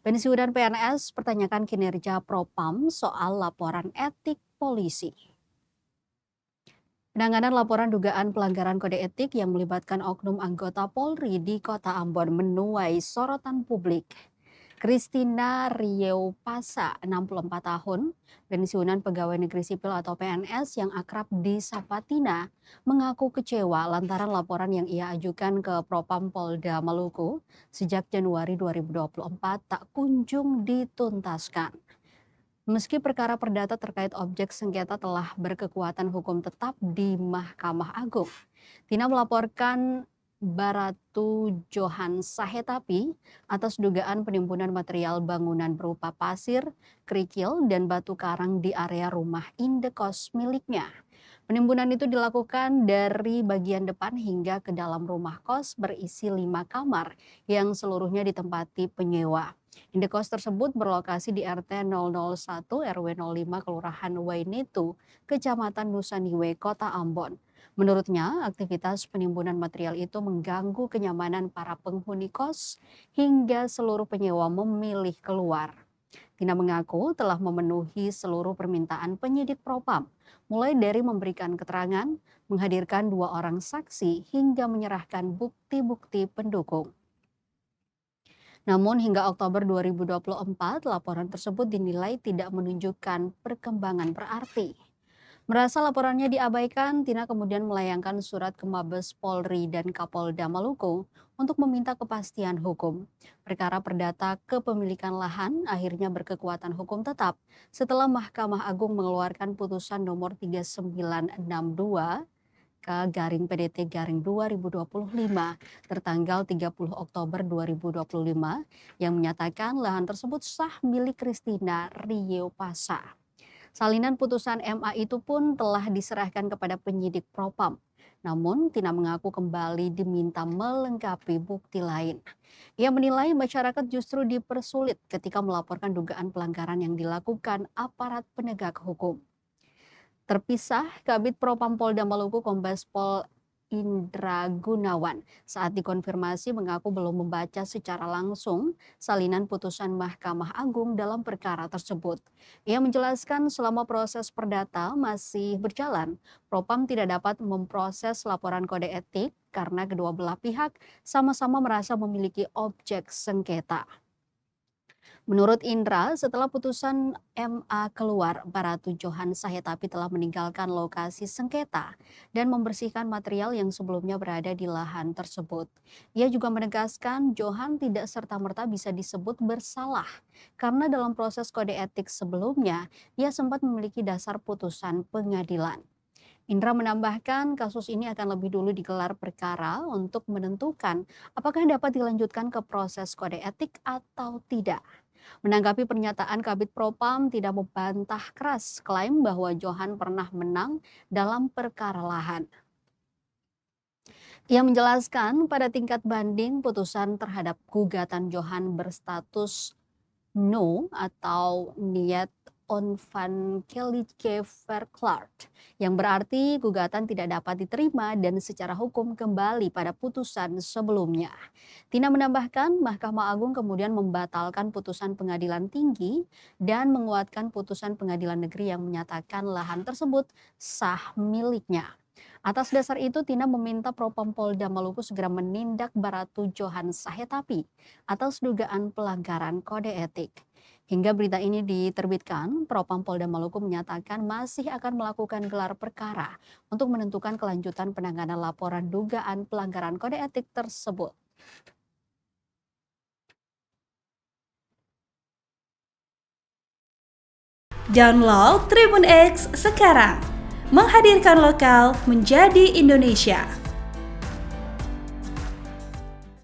Pensiunan PNS pertanyakan kinerja Propam soal laporan etik polisi. Penanganan laporan dugaan pelanggaran kode etik yang melibatkan oknum anggota Polri di Kota Ambon menuai sorotan publik. Christina Riewpasa, 64 tahun, pensiunan pegawai negeri sipil atau PNS yang akrab disapa Tina, mengaku kecewa lantaran laporan yang ia ajukan ke Propam Polda Maluku sejak Januari 2024 tak kunjung dituntaskan. Meski perkara perdata terkait objek sengketa telah berkekuatan hukum tetap di Mahkamah Agung, Tina melaporkan Baratu Johan Sahetapi atas dugaan penimbunan material bangunan berupa pasir, kerikil, dan batu karang di area rumah indekos miliknya. Penimbunan itu dilakukan dari bagian depan hingga ke dalam rumah kos berisi 5 kamar yang seluruhnya ditempati penyewa. Indekos tersebut berlokasi di RT 001 RW 05 Kelurahan Wainetu, Kecamatan Nusaniwe, Kota Ambon. Menurutnya, aktivitas penimbunan material itu mengganggu kenyamanan para penghuni kos hingga seluruh penyewa memilih keluar. Tina mengaku telah memenuhi seluruh permintaan penyidik Propam, mulai dari memberikan keterangan, menghadirkan 2 orang saksi, hingga menyerahkan bukti-bukti pendukung. Namun hingga Oktober 2024, laporan tersebut dinilai tidak menunjukkan perkembangan berarti. Merasa laporannya diabaikan, Tina kemudian melayangkan surat ke Mabes Polri dan Kapolda Maluku untuk meminta kepastian hukum. Perkara perdata kepemilikan lahan akhirnya berkekuatan hukum tetap setelah Mahkamah Agung mengeluarkan putusan nomor 3962 ke PDT 2025 tertanggal 30 Oktober 2025 yang menyatakan lahan tersebut sah milik Christina Riewpasa. Salinan putusan MA itu pun telah diserahkan kepada penyidik Propam. Namun Tina mengaku kembali diminta melengkapi bukti lain. Ia menilai masyarakat justru dipersulit ketika melaporkan dugaan pelanggaran yang dilakukan aparat penegak hukum. Terpisah, Kabid Propam Polda Maluku Kombes Pol Indra Gunawan saat dikonfirmasi mengaku belum membaca secara langsung salinan putusan Mahkamah Agung dalam perkara tersebut. Ia menjelaskan selama proses perdata masih berjalan, Propam tidak dapat memproses laporan kode etik karena kedua belah pihak sama-sama merasa memiliki objek sengketa. Menurut Indra, setelah putusan MA keluar, Baratu Johan Sahetapi telah meninggalkan lokasi sengketa dan membersihkan material yang sebelumnya berada di lahan tersebut. Ia juga menegaskan Johan tidak serta-merta bisa disebut bersalah karena dalam proses kode etik sebelumnya, ia sempat memiliki dasar putusan pengadilan. Indra menambahkan kasus ini akan lebih dulu digelar perkara untuk menentukan apakah dapat dilanjutkan ke proses kode etik atau tidak. Menanggapi pernyataan Kabid Propam tidak membantah keras klaim bahwa Johan pernah menang dalam perkara lahan. Ia menjelaskan pada tingkat banding putusan terhadap gugatan Johan berstatus no atau niet onvankelijke verklaard, yang berarti gugatan tidak dapat diterima dan secara hukum kembali pada putusan sebelumnya. Tina menambahkan Mahkamah Agung kemudian membatalkan putusan pengadilan tinggi dan menguatkan putusan pengadilan negeri yang menyatakan lahan tersebut sah miliknya. Atas dasar itu, Tina meminta Propam Polda Maluku segera menindak Baratu Johan Sahetapi atas dugaan pelanggaran kode etik. Hingga berita ini diterbitkan, Propam Polda Maluku menyatakan masih akan melakukan gelar perkara untuk menentukan kelanjutan penanganan laporan dugaan pelanggaran kode etik tersebut. Download Tribun X sekarang, menghadirkan lokal menjadi Indonesia.